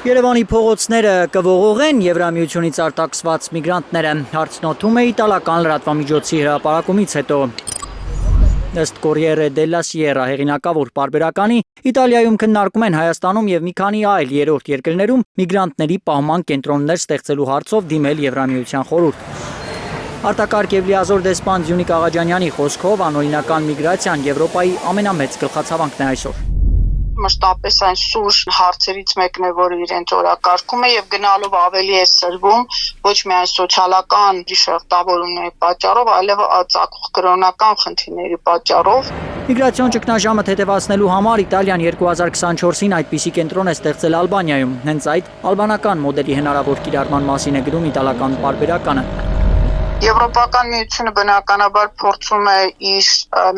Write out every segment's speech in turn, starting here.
Երևանի փողոցները կողողեն Եվրամիությունից արտաքսված միգրանտները, հարցնոթում է իտալական լրատվամիջոցի հրապարակումից հետո։ Ըստ Corriere della Sera հեղինակավոր պարբերականի, Իտալիայում քննարկում են Հայաստանում եւ մի քանի այլ երրորդ երկրներում միգրանտների պահման կենտրոններ ստեղծելու հարցով դիմել Եվրամիության խորհուրդ։ Արտակարգ եւ լիազոր դեսպան Զյունիկ Աղաջանյանի խոսքով անօրինական միգրացիան Եվրոպայի ամենամեծ գլխացավանքն է այսօր։ Մշտապես այն սուր հարցերից մեկն է, որը իրենց օրակարգում է եւ գնալով ավելի է սրվում ոչ միայն սոցիալական շերտավորումների պատճառով, այլև ծագող կրոնական խնդիրների պատճառով։ Միգրացիոն ճգնաժամը թեթևացնելու համար Իտալիան 2024-ին այդպիսի կենտրոն է ստեղծել Ալբանիայում։ Հենց այդ ալբանական մոդելի հնարավոր կիրառման մասին է գրում իտալական պարբերականը։ Եվրոպական միությունը բնականաբար փորձում է իր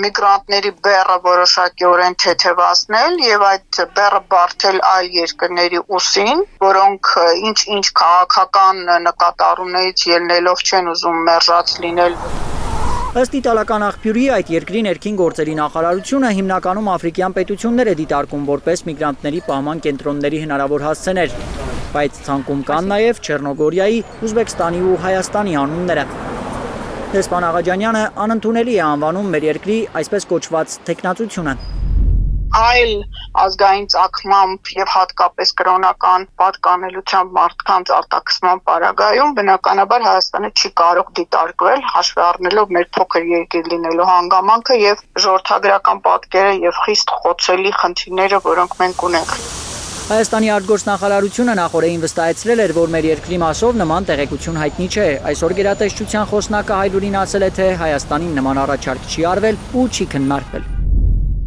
միգրանտների բեռը որոշակիորեն թեթևացնել եւ այդ բեռը բարթել այլ երկրների ուսին, որոնք ինչ քաղաքական նկատառումներից ելնելով չեն ուզում մերժած լինել։ Ըստ իտալական աղբյուրի, այդ երկրի ներքին գործերի նախարարությունը հիմնականում աֆրիկյան պետություններ է դիտարկում որպես միգրանտների պահման կենտրոնների հնարավոր հասցեներ, բայց ցանկում կան նաև Չեռնոգորիայի, Ուզբեկստանի ու Հայաստանի անունները։ Դեսպան Աղաջանյանը անընդունելի է անվանում մեր երկրի այսպես կոչված թեկնածությունը։ Այլ ազգային ծագմամբ եւ հատկապես կրոնական պատկանելությամբ մարդկանց արտաքսման պարագայում բնականաբար Հայաստանը չի կարող դիտարկվել, հաշվի առնելով մեր փոքր երկիր լինելու հանգամանքը եւ ժողովրդագրական պատկերը եւ խիստ խոցելի խնդիրները, որոնք մենք ունենք։ Հայաստանի արտգործնախարարությունը նախորդին վստահեցրել էր, որ մեր երկրի մասով նման տեղեկություն հայտնի չէ։ Այսօր գերատեսչության խոսնակը Հայլուրին ասել է, թե Հայաստանին նման առաջարկ չի արվել ու չի քննարկվել։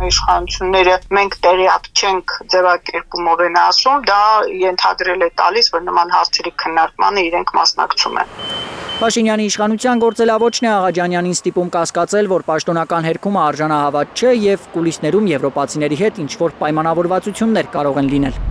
Իշխանությունները մենք տեղյակ չենք ձևակերպումով են ասում, դա ենթադրել է տալիս, որ նման հարցերի քննարկմանը իրենք մասնակցում են։ Փաշինյանի իշխանության գործելավոճն է Աղաջանյանին ստիպում կասկածել, որ պաշտոնական հերքումը արժանահավատ չէ եւ կուլիսներում եվրոպացիների հետ ինչ-որ պայմանավորվածություններ կարող են լինել։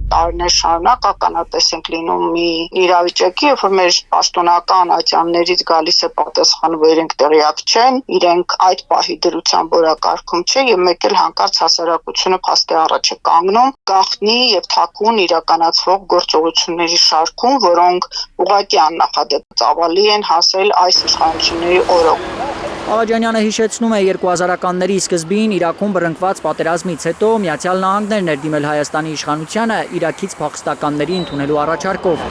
Տարիներ շարունակ ականատես ենք լինում մի իրավիճակի, երբ որ մեր պաշտոնական ատյաններից գալիս է պատասխանը, որ իրենք տեղյակ չեն, իրենք այդ պահի դրությամբ օրակարգում չէ եւ մեկ էլ հանկարծ հասարակությունը փաստի առաջ է կանգնում գաղտնի եւ թաքուն իրականացվող գործողությունների շարքում, որոնք ուղղակի աննախադեպ ծավալի են հասել այս իշխանությունների օրոք։ Աղաջանյանը հիշեցնում է 2000-ականների սկզբին Իրաքում բռնկված պատերազմից հետո Միացյալ Նահանգներն էր դիմել Հայաստանի իշխանությանը Իրաքից փախստականների ընդունելու առաջարկով։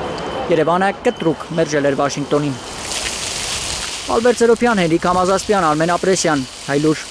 Երևանը կտրուկ մերժել էր Վաշինգտոնին։ Ալբերտ Սերոփյան, Հենրիկ Համազասպյան, Արմեն Ապրեսյան, Հայլուր։